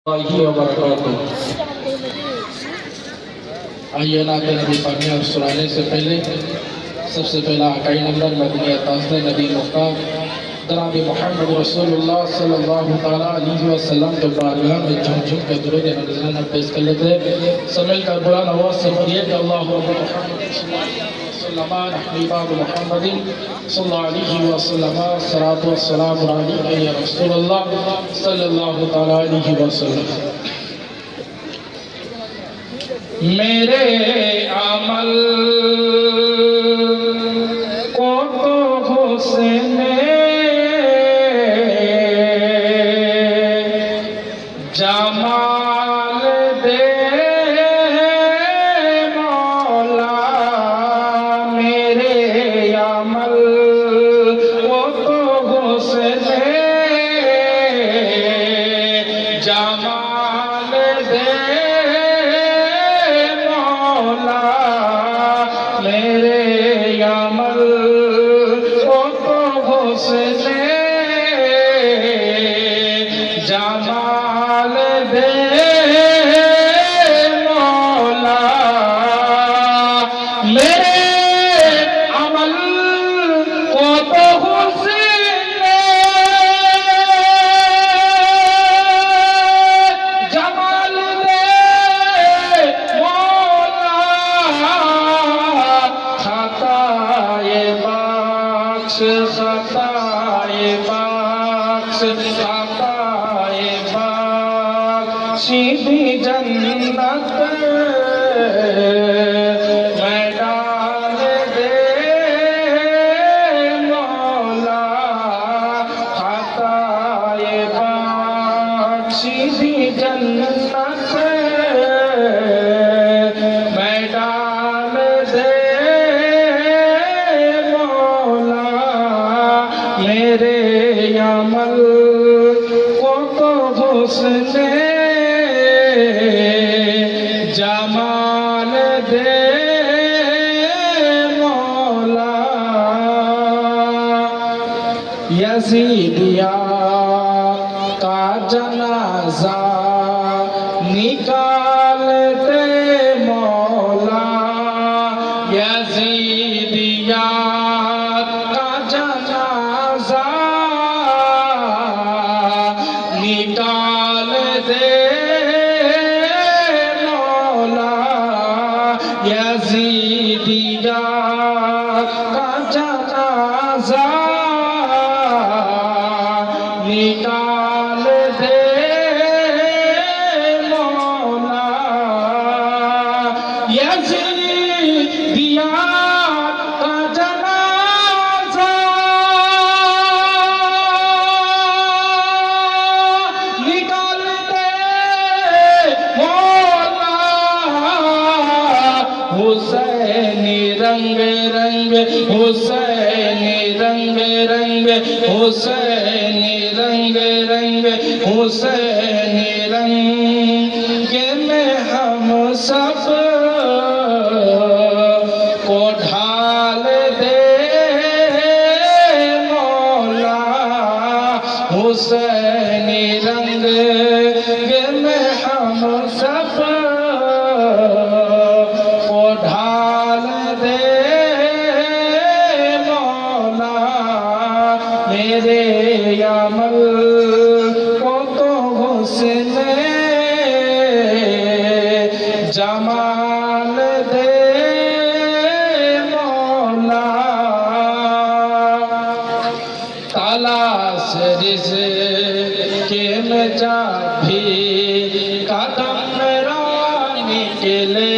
आइए नाते नबी पामिया सुनाने से पहले सबसे पहला आकाई नंबर मदनिया ताज़ा नबी मुख्तार जनाब मोहम्मद रसूलुल्लाह सल्लल्लाहु तआला अलैहि वसल्लम के बारगाह में झुम झुम के दुरूद नज़राना पेश कर लेते हैं। समेल का बुलंद आवाज़ से पढ़िए कि अल्लाहु मुहम्मदिन सल्लल्लाहु अलैहि वसल्लम सलातो वस्सलाम अलैका या रसूलल्लाह सल्लल्लाहु तआला अलैहि वसल्लम। मेरे अमल को तो हुस्न जमाल दे मौला, मेरे अमल को तो हुस्न जमाल दे मेरे अमल को तो हुस्न जमाल दे मौला, मेरे अमल को तो हुस्न जमाल दे मौला, खताए बख्श खताए बख्श खताए बख्श भी जन्नत में डाल दे मौला, खताए बख्श भी जन्नत में डाल दे मेरे अमल को तो हुस्न जमाल दे मौला। यजीदिया का जनाजा निकाल दे मौला, यजीदिया निकाल दे मौला, यजीदिया का जनाजा निकाल दे मौला, यजीदिया का जनाजा हुसैनी रंग रंग हुसैनी रंग रंग हुसैनी रंग रंग हुसैनी रंग में हम सब को ढाल दे मौला, हुसैनी रंग में हम सब ढाल दे मौला, मेरे अमल को तो हुस्न जमाल दे मौला, तलाश रिज़्क़ में जा भी कदम मेरा निकले,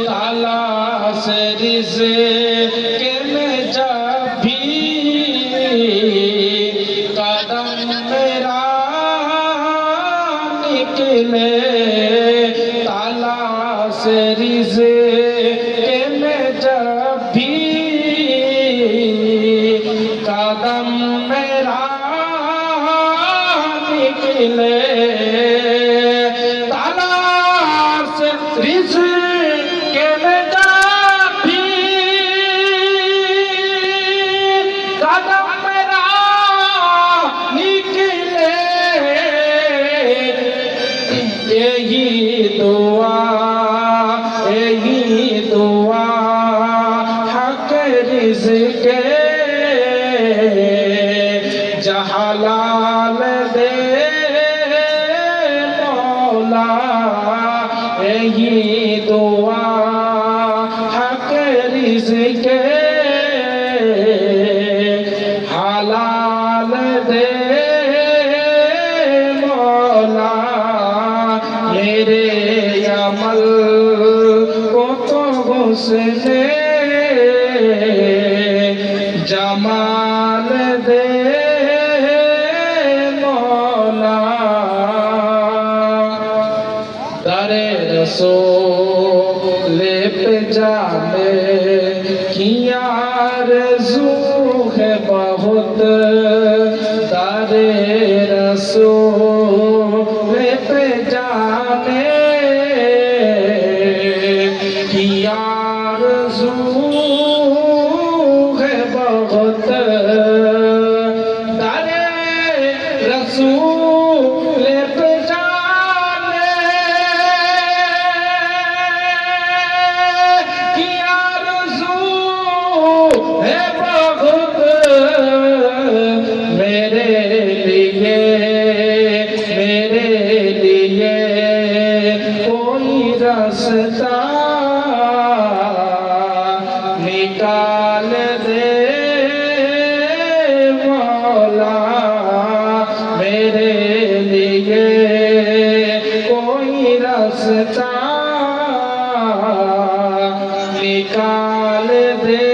तलाश रिज़्क़ में जब भी कदम मेरा निकले, तलाश रिज़्क़ में जब भी कदम मेरा निकले, तलाश रिज़्क़ में जब भी कदम मेरा यही दुआ हक रिज़्क़ जहलाल दे मौला, यही दुआ हक रिज़्क़ हलाल दे मौला। मेरे अमल को तो हुस्न जमाल दे मौला। दरे रसूल पे जाने की आरज़ू है बहुत, दरे रसूल पे जाने की आरज़ू है बहुत, दरे रसूल पे जाने की आरज़ू है बहुत। मेरे लिए कोई रास्ता निकाल दे मौला, मेरे लिए कोई रास्ता निकाल दे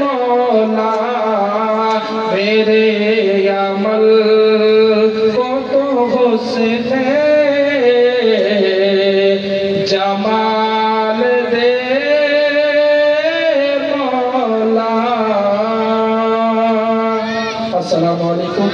मौला। मेरे अमल को तो हुस्न जमाल दे मौला। अस्सलामु अलैकुम।